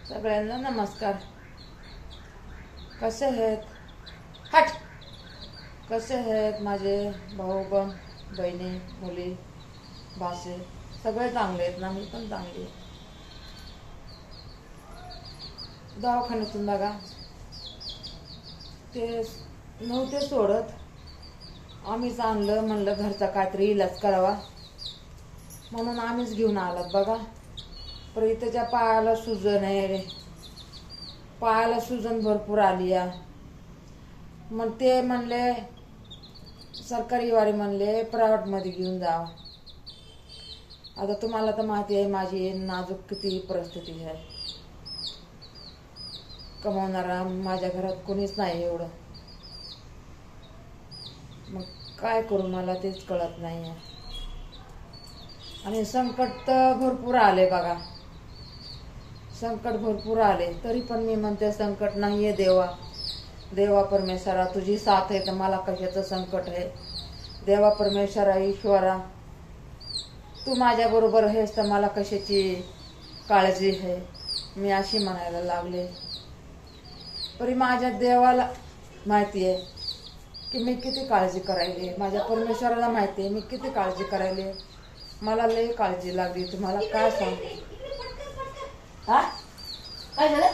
सगळ्यांना नमस्कार. कसे आहेत? हट. कसे आहेत माझे भाऊ बहिणी, मुली, भाषे? सगळे चांगले आहेत ना? मी पण चांगली आहे. दवाखान्यातून बघा ते नव्हते सोडत. आम्हीच आणलं, म्हणलं घरचा काहीतरी इलाज करावा म्हणून आम्हीच घेऊन आलात बघा. पण त्याच्या पायाला सुजन आहे रे, पायाला सुजन भरपूर आली या. मग ते म्हणले सरकारी वारी म्हणले प्रायव्हेटमध्ये घेऊन जा. आता तुम्हाला तर माहिती आहे माझी नाजूक किती परिस्थिती आहे. कमावणारा माझ्या घरात कोणीच नाही एवढं. मग काय करू मला तेच कळत नाही आहे. आणि संकट तर भरपूर आले बघा, संकट भरपूर आले. तरी पण मी म्हणते संकट नाहीये देवा. देवा परमेश्वरा तुझी साथ आहे तर मला कशाचं संकट आहे. देवा परमेश्वरा ईश्वरा तू माझ्या बरोबर आहेस तर मला कशाची काळजी आहे. मी अशी म्हणायला लागले. तरी माझ्या देवाला माहिती आहे की मी किती काळजी करायली. माझ्या परमेश्वराला माहिती आहे मी किती काळजी करायली. मला लई काळजी लागली. तुम्हाला काय सांगू? हा काय झालं?